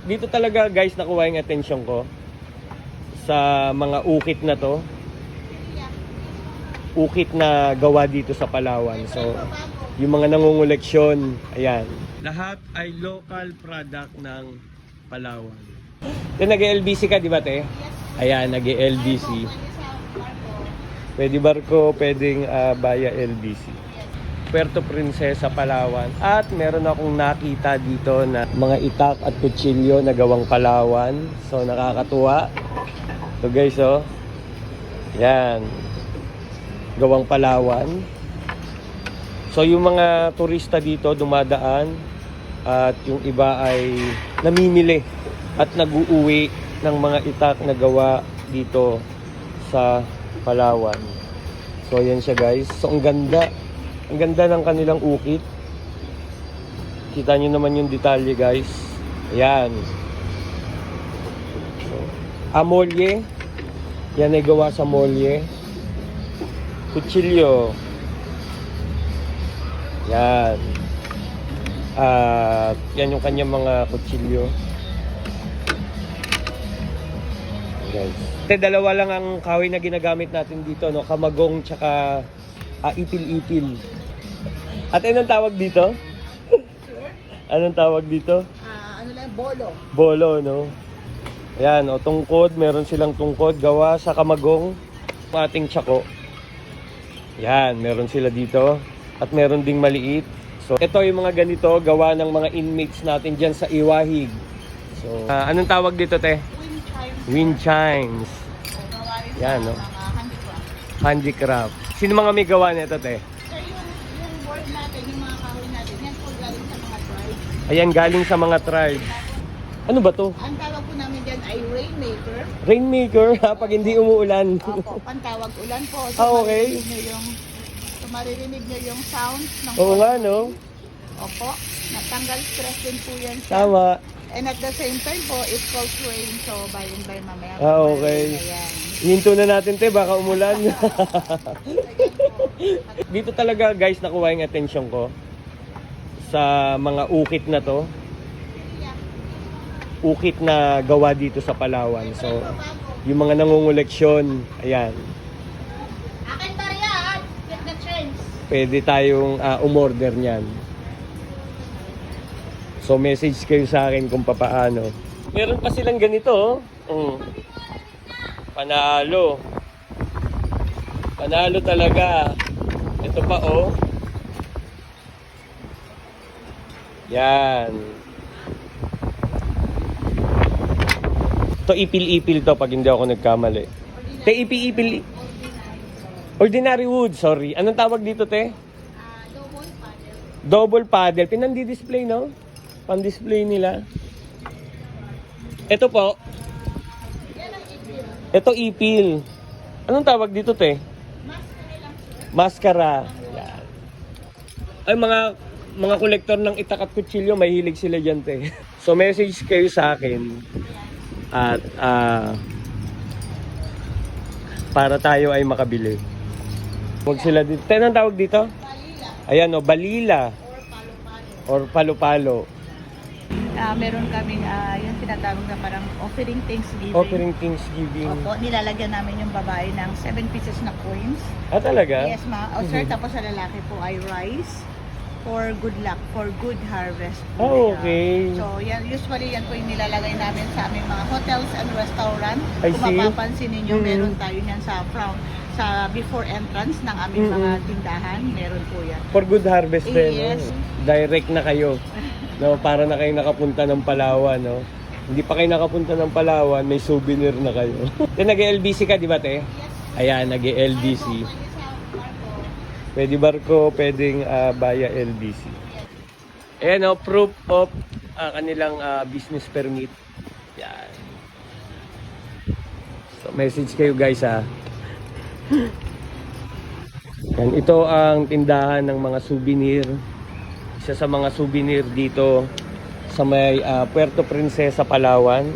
Dito talaga guys nakuha yung atensyon ko sa mga ukit na to. Ukit na gawa dito sa Palawan. So, yung mga nangunguleksyon, ayan. Lahat ay local product ng Palawan. Nag-LBC ka, di ba, te? Ayan, nag-LBC. Pwede barko, pwedeng via LBC. Puerto Princesa, Palawan. At meron akong nakita dito na mga itak at kutsilyo na gawang Palawan. So, nakakatuwa. So, guys, oh. Yan. Gawang Palawan. So, yung mga turista dito dumadaan at yung iba ay namimili at nag-uuwi ng mga itak na gawa dito sa Palawan. So, yan siya, guys. So, ang ganda. Ang ganda ng kanilang ukit. Kita nyo naman yung detalye, guys. Ayan. So, amolye. Yan ay gawa sa molye. Kutsilyo. Yan. Yan yung kanyang mga kutsilyo. Guys. Dalawa lang ang kahoy na ginagamit natin dito, no? Kamagong tsaka ipil-ipil. At anong tawag dito? Anong tawag dito? Ano lang, bolo. Bolo, no? Ayan, o, tungkod. Meron silang tungkod gawa sa kamagong ating tsako. Yan, meron sila dito. At meron ding maliit. So, ito yung mga ganito gawa ng mga inmates natin dyan sa Iwahig. So, anong tawag dito, te? Wind chimes. Wind chimes. Yan, no? Mga handicraft. Handicraft. Sino mga may gawa nito, te? Sir, yung board natin, yung mga kahoy natin, yan po galing sa mga tribes. Ayan, galing sa mga tribes. Ano ba to? Ang tawag po namin dyan ay rainmaker. Rainmaker, ha? Pag hindi umuulan. Opo, pantawag ulan po. Okay. Maririnig nyo yung sound ng Oo nga, no? Opo, natanggal stress din po yan siya. Tama. And at the same time po, it calls rain. So, by and by mamaya. Okay. Ayan. Hinto na natin, te. Baka umulan. Dito talaga, guys, nakuha yung atensyon ko sa mga ukit na to. Ukit na gawa dito sa Palawan. So, yung mga nangunguleksyon, ayan. Akin ba yan? Get the chance. Pwede tayong umorder niyan. So, message kayo sa akin kung papaano. Meron pa silang ganito, oh. Panalo. Panalo talaga. Ito pa, oh. Yan. Ito ipil-ipil to pag hindi ako nagkamali. Te, ipil-ipil. Ordinary wood, sorry. Anong tawag dito, te? Double paddle. Double paddle. Pinandi-display, no? Pan-display nila. Ito po. Yan ang ipil. Ito ipil. Anong tawag dito, te? Maskara lang, sir. Maskara. Yan. Ay, mga kolektor ng itak at kutsilyo, mahilig sila dyan, te. So, message kayo sa akin. At, para tayo ay makabili. Huwag sila dito. Te, anong tawag dito? Balila. Ayan, o, balila. Or palo-palo. Or palo-palo. Meron kaming yung tinatawag na parang offering Thanksgiving. Offering Thanksgiving. Opo, nilalagyan namin yung babae ng 7 pieces na coins. Ah, talaga? Yes, ma. O sir, tapos sa lalaki po ay rice for good luck, for good harvest. po Ah, siya. okay. So, yan, usually yan po yung nilalagay namin sa aming mga hotels and restaurant. I Kung see. mapapansin ninyo, Mhm. meron tayo yan sa before entrance ng aming mga Mhm. tindahan. Meron po yan. For good harvest din. Yes. No? Direct na kayo. No, para na kayo nakapunta ng Palawan, no? Hindi pa kayo nakapunta ng Palawan, may souvenir na kayo. Nag-LBC ka, di ba, te? Ayan, nag-LBC. Pwede barko, pwedeng via LBC. Ayan, no, proof of kanilang business permit. Yan. So, message kayo, guys, ha. Yan, ito ang tindahan ng mga souvenir. Isa sa mga souvenir dito sa may Puerto Princesa, Palawan.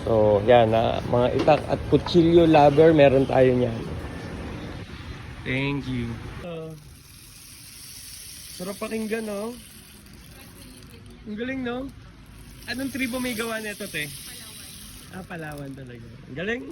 So, yan, mga itak at kutsilyo lover, meron tayo niyan. Thank you. Sarap pakinggan, no? Ang galing, no? Anong tribo may gawa nito, te? Palawan. Palawan talaga. Ang galing.